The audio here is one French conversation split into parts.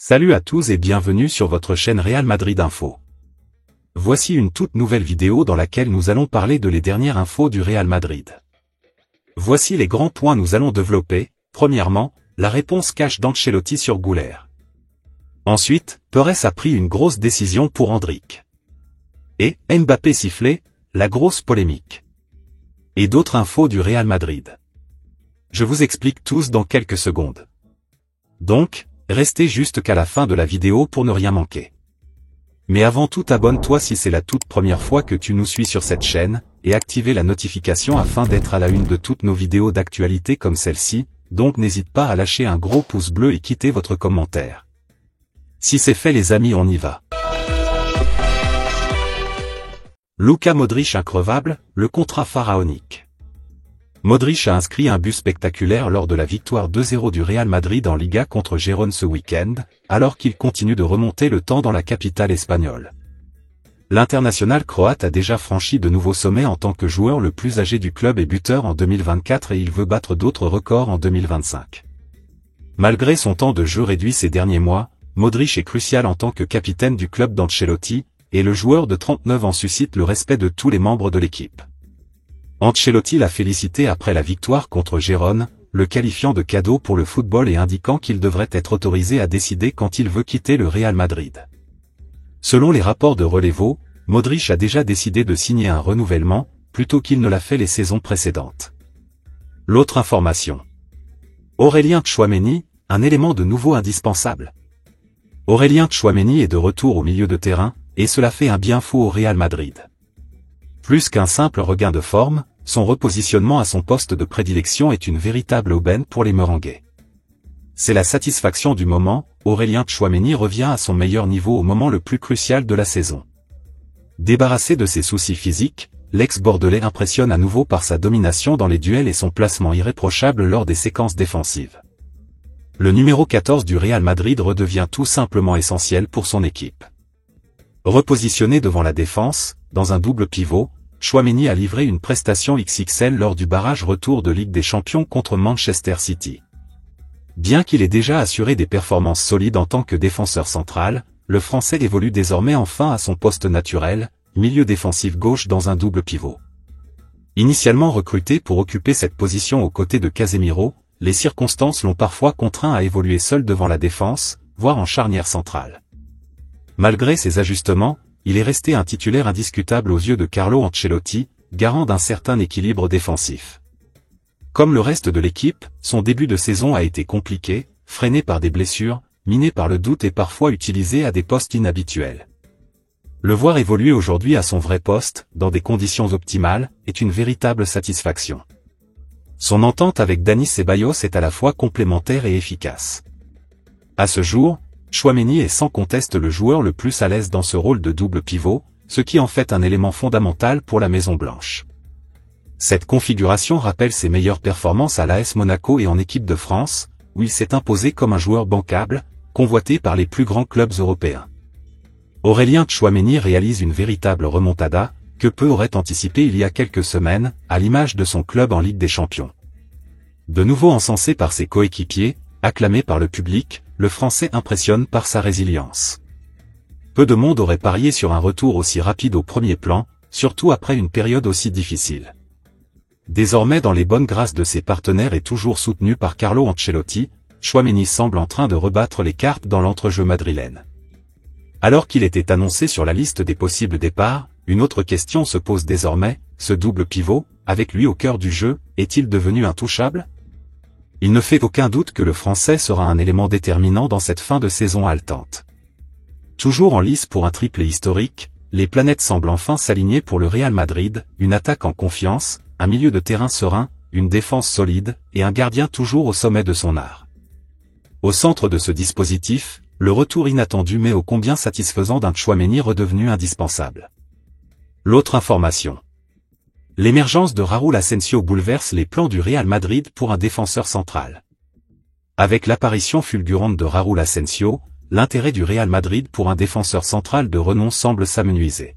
Salut à tous et bienvenue sur votre chaîne Real Madrid Info. Voici une toute nouvelle vidéo dans laquelle nous allons parler de les dernières infos du Real Madrid. Voici les grands points nous allons développer. Premièrement, la réponse cash d'Ancelotti sur Güler. Ensuite, Pérez a pris une grosse décision pour Endrick. Et, Mbappé sifflé, la grosse polémique. Et d'autres infos du Real Madrid. Je vous explique tous dans quelques secondes. Donc, restez juste qu'à la fin de la vidéo pour ne rien manquer. Mais avant tout, abonne-toi si c'est la toute première fois que tu nous suis sur cette chaîne, et activez la notification afin d'être à la une de toutes nos vidéos d'actualité comme celle-ci, donc n'hésite pas à lâcher un gros pouce bleu et quitter votre commentaire. Si c'est fait les amis, on y va. Luka Modric increvable, le contrat pharaonique. Modric a inscrit un but spectaculaire lors de la victoire 2-0 du Real Madrid en Liga contre Gérone ce week-end, alors qu'il continue de remonter le temps dans la capitale espagnole. L'international croate a déjà franchi de nouveaux sommets en tant que joueur le plus âgé du club et buteur en 2024 et il veut battre d'autres records en 2025. Malgré son temps de jeu réduit ces derniers mois, Modric est crucial en tant que capitaine du club d'Ancelotti, et le joueur de 39 ans suscite le respect de tous les membres de l'équipe. Ancelotti l'a félicité après la victoire contre Gérone, le qualifiant de cadeau pour le football et indiquant qu'il devrait être autorisé à décider quand il veut quitter le Real Madrid. Selon les rapports de Relevo, Modric a déjà décidé de signer un renouvellement, plutôt qu'il ne l'a fait les saisons précédentes. L'autre information. Aurélien Tchouaméni, un élément de nouveau indispensable. Aurélien Tchouaméni est de retour au milieu de terrain, et cela fait un bien fou au Real Madrid. Plus qu'un simple regain de forme, son repositionnement à son poste de prédilection est une véritable aubaine pour les Merengues. C'est la satisfaction du moment, Aurélien Tchouaméni revient à son meilleur niveau au moment le plus crucial de la saison. Débarrassé de ses soucis physiques, l'ex-bordelais impressionne à nouveau par sa domination dans les duels et son placement irréprochable lors des séquences défensives. Le numéro 14 du Real Madrid redevient tout simplement essentiel pour son équipe. Repositionné devant la défense, dans un double pivot, Tchouaméni a livré une prestation XXL lors du barrage retour de Ligue des Champions contre Manchester City. Bien qu'il ait déjà assuré des performances solides en tant que défenseur central, le Français évolue désormais enfin à son poste naturel, milieu défensif gauche dans un double pivot. Initialement recruté pour occuper cette position aux côtés de Casemiro, les circonstances l'ont parfois contraint à évoluer seul devant la défense, voire en charnière centrale. Malgré ces ajustements, il est resté un titulaire indiscutable aux yeux de Carlo Ancelotti, garant d'un certain équilibre défensif. Comme le reste de l'équipe, son début de saison a été compliqué, freiné par des blessures, miné par le doute et parfois utilisé à des postes inhabituels. Le voir évoluer aujourd'hui à son vrai poste, dans des conditions optimales, est une véritable satisfaction. Son entente avec Dani Ceballos est à la fois complémentaire et efficace. À ce jour, Tchouaméni est sans conteste le joueur le plus à l'aise dans ce rôle de double pivot, ce qui en fait un élément fondamental pour la Maison Blanche. Cette configuration rappelle ses meilleures performances à l'AS Monaco et en équipe de France, où il s'est imposé comme un joueur bancable, convoité par les plus grands clubs européens. Aurélien Tchouaméni réalise une véritable remontada, que peu auraient anticipé il y a quelques semaines, à l'image de son club en Ligue des Champions. De nouveau encensé par ses coéquipiers, acclamé par le public, le Français impressionne par sa résilience. Peu de monde aurait parié sur un retour aussi rapide au premier plan, surtout après une période aussi difficile. Désormais dans les bonnes grâces de ses partenaires et toujours soutenu par Carlo Ancelotti, Tchouaméni semble en train de rebattre les cartes dans l'entrejeu madrilène. Alors qu'il était annoncé sur la liste des possibles départs, une autre question se pose désormais, ce double pivot, avec lui au cœur du jeu, est-il devenu intouchable ? Il ne fait aucun doute que le Français sera un élément déterminant dans cette fin de saison haletante. Toujours en lice pour un triplé historique, les planètes semblent enfin s'aligner pour le Real Madrid, une attaque en confiance, un milieu de terrain serein, une défense solide, et un gardien toujours au sommet de son art. Au centre de ce dispositif, le retour inattendu mais ô combien satisfaisant d'un Tchouaméni redevenu indispensable. L'autre information. L'émergence de Raúl Asensio bouleverse les plans du Real Madrid pour un défenseur central. Avec l'apparition fulgurante de Raúl Asensio, l'intérêt du Real Madrid pour un défenseur central de renom semble s'amenuiser.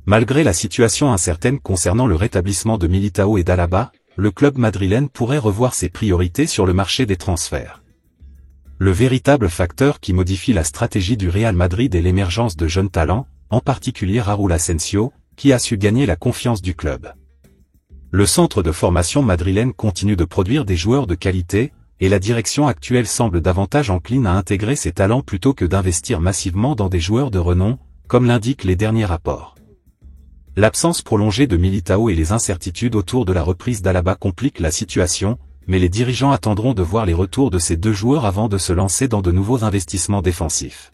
Malgré la situation incertaine concernant le rétablissement de Militao et d'Alaba, le club madrilène pourrait revoir ses priorités sur le marché des transferts. Le véritable facteur qui modifie la stratégie du Real Madrid est l'émergence de jeunes talents, en particulier Raúl Asensio, qui a su gagner la confiance du club. Le centre de formation madrilène continue de produire des joueurs de qualité, et la direction actuelle semble davantage encline à intégrer ces talents plutôt que d'investir massivement dans des joueurs de renom, comme l'indiquent les derniers rapports. L'absence prolongée de Militao et les incertitudes autour de la reprise d'Alaba compliquent la situation, mais les dirigeants attendront de voir les retours de ces deux joueurs avant de se lancer dans de nouveaux investissements défensifs.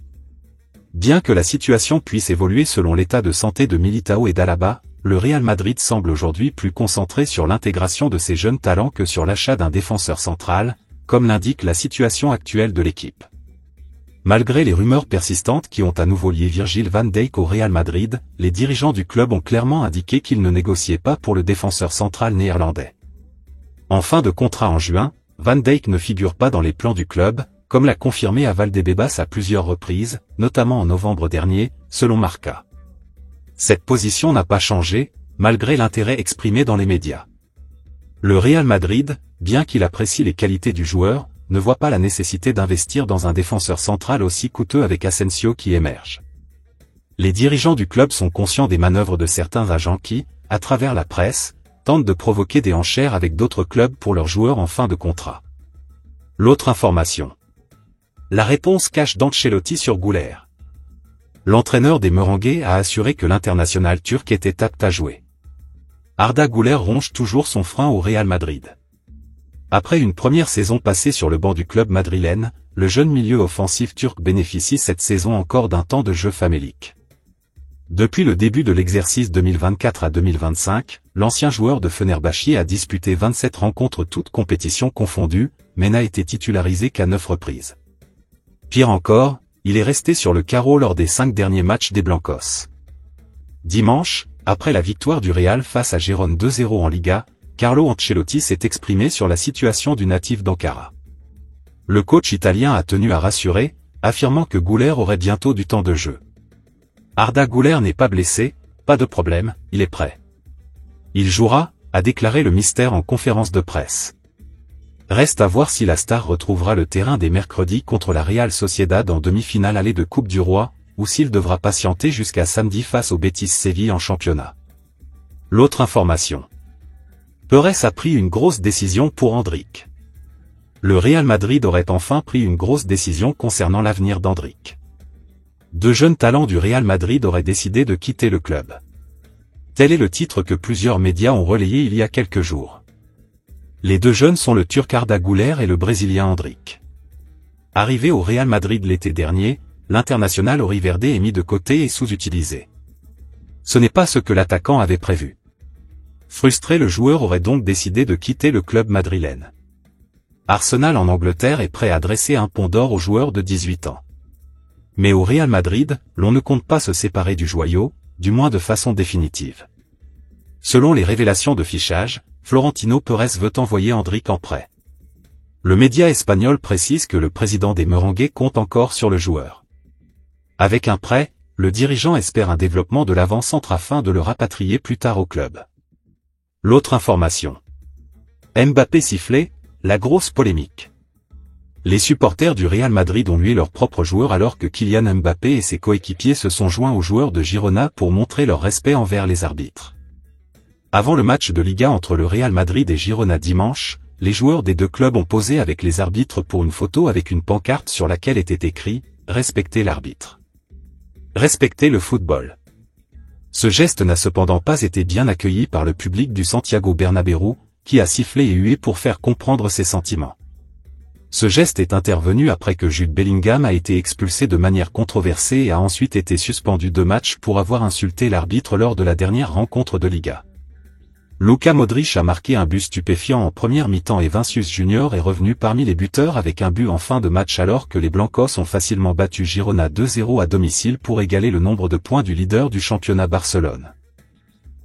Bien que la situation puisse évoluer selon l'état de santé de Militao et d'Alaba, le Real Madrid semble aujourd'hui plus concentré sur l'intégration de ces jeunes talents que sur l'achat d'un défenseur central, comme l'indique la situation actuelle de l'équipe. Malgré les rumeurs persistantes qui ont à nouveau lié Virgil van Dijk au Real Madrid, les dirigeants du club ont clairement indiqué qu'ils ne négociaient pas pour le défenseur central néerlandais. En fin de contrat en juin, Van Dijk ne figure pas dans les plans du club, comme l'a confirmé à Valdebebas à plusieurs reprises, notamment en novembre dernier, selon Marca. Cette position n'a pas changé, malgré l'intérêt exprimé dans les médias. Le Real Madrid, bien qu'il apprécie les qualités du joueur, ne voit pas la nécessité d'investir dans un défenseur central aussi coûteux avec Asensio qui émerge. Les dirigeants du club sont conscients des manœuvres de certains agents qui, à travers la presse, tentent de provoquer des enchères avec d'autres clubs pour leurs joueurs en fin de contrat. L'autre information. La réponse cache d'Ancelotti sur Güler. L'entraîneur des Merengues a assuré que l'international turc était apte à jouer. Arda Güler ronge toujours son frein au Real Madrid. Après une première saison passée sur le banc du club madrilène, le jeune milieu offensif turc bénéficie cette saison encore d'un temps de jeu famélique. Depuis le début de l'exercice 2024 à 2025, l'ancien joueur de Fenerbahçe a disputé 27 rencontres toutes compétitions confondues, mais n'a été titularisé qu'à 9 reprises. Pire encore, il est resté sur le carreau lors des 5 derniers matchs des Blancos. Dimanche, après la victoire du Real face à Gérone 2-0 en Liga, Carlo Ancelotti s'est exprimé sur la situation du natif d'Ankara. Le coach italien a tenu à rassurer, affirmant que Güler aurait bientôt du temps de jeu. Arda Güler n'est pas blessé, pas de problème, il est prêt. Il jouera, a déclaré le mystère en conférence de presse. Reste à voir si la star retrouvera le terrain dès mercredi contre la Real Sociedad en demi-finale allée de Coupe du Roi, ou s'il devra patienter jusqu'à samedi face au Betis Séville en championnat. L'autre information. Pérez a pris une grosse décision pour Endrick. Le Real Madrid aurait enfin pris une grosse décision concernant l'avenir d'Endrick. Deux jeunes talents du Real Madrid auraient décidé de quitter le club. Tel est le titre que plusieurs médias ont relayé il y a quelques jours. Les deux jeunes sont le Turc Arda Güler et le Brésilien Endrick. Arrivé au Real Madrid l'été dernier, l'international auriverde est mis de côté et sous-utilisé. Ce n'est pas ce que l'attaquant avait prévu. Frustré, le joueur aurait donc décidé de quitter le club madrilène. Arsenal en Angleterre est prêt à dresser un pont d'or au joueur de 18 ans. Mais au Real Madrid, l'on ne compte pas se séparer du joyau, du moins de façon définitive. Selon les révélations de fichage, Florentino Pérez veut envoyer Endrick en prêt. Le média espagnol précise que le président des Merengues compte encore sur le joueur. Avec un prêt, le dirigeant espère un développement de l'avant-centre afin de le rapatrier plus tard au club. L'autre information. Mbappé sifflé, la grosse polémique. Les supporters du Real Madrid ont hué leur propre joueur alors que Kylian Mbappé et ses coéquipiers se sont joints aux joueurs de Girona pour montrer leur respect envers les arbitres. Avant le match de Liga entre le Real Madrid et Girona dimanche, les joueurs des deux clubs ont posé avec les arbitres pour une photo avec une pancarte sur laquelle était écrit « Respectez l'arbitre. Respectez le football ». Ce geste n'a cependant pas été bien accueilli par le public du Santiago Bernabéu, qui a sifflé et hué pour faire comprendre ses sentiments. Ce geste est intervenu après que Jude Bellingham a été expulsé de manière controversée et a ensuite été suspendu 2 matchs pour avoir insulté l'arbitre lors de la dernière rencontre de Liga. Luka Modric a marqué un but stupéfiant en première mi-temps et Vinícius Junior est revenu parmi les buteurs avec un but en fin de match alors que les Blancos ont facilement battu Girona 2-0 à domicile pour égaler le nombre de points du leader du championnat Barcelone.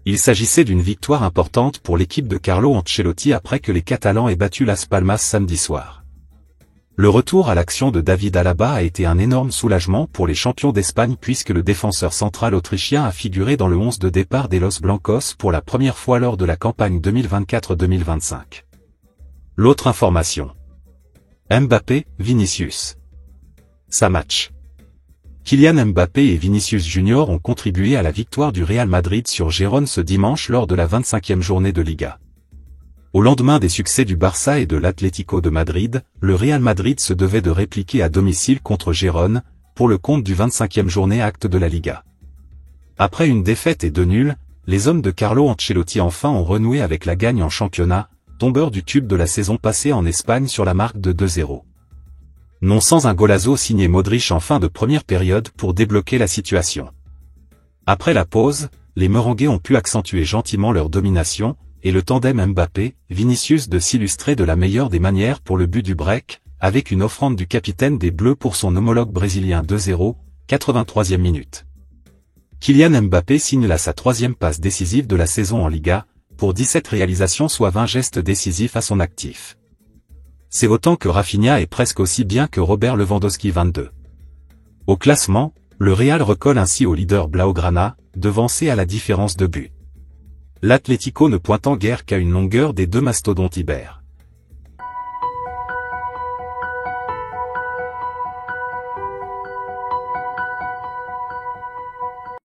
Il s'agissait d'une victoire importante pour l'équipe de Carlo Ancelotti après que les Catalans aient battu Las Palmas samedi soir. Le retour à l'action de David Alaba a été un énorme soulagement pour les champions d'Espagne puisque le défenseur central autrichien a figuré dans le 11 de départ des Los Blancos pour la première fois lors de la campagne 2024-2025. L'autre information. Mbappé, Vinicius. Ça match. Kylian Mbappé et Vinicius Junior ont contribué à la victoire du Real Madrid sur Gérone ce dimanche lors de la 25e journée de Liga. Au lendemain des succès du Barça et de l'Atlético de Madrid, le Real Madrid se devait de répliquer à domicile contre Gérone, pour le compte du 25e journée acte de la Liga. Après une défaite et 2 nuls, les hommes de Carlo Ancelotti enfin ont renoué avec la gagne en championnat, tombeur du tube de la saison passée en Espagne sur la marque de 2-0. Non sans un golazo signé Modric en fin de première période pour débloquer la situation. Après la pause, les Merengues ont pu accentuer gentiment leur domination, et le tandem Mbappé-Vinicius de s'illustrer de la meilleure des manières pour le but du break, avec une offrande du capitaine des Bleus pour son homologue brésilien 2-0, 83e minute. Kylian Mbappé signe là sa 3e passe décisive de la saison en Liga, pour 17 réalisations soit 20 gestes décisifs à son actif. C'est autant que Rafinha est presque aussi bien que Robert Lewandowski 22. Au classement, le Real recolle ainsi au leader Blaugrana, devancé à la différence de but. L'Atlético ne pointant guère qu'à une longueur des deux mastodontes ibères.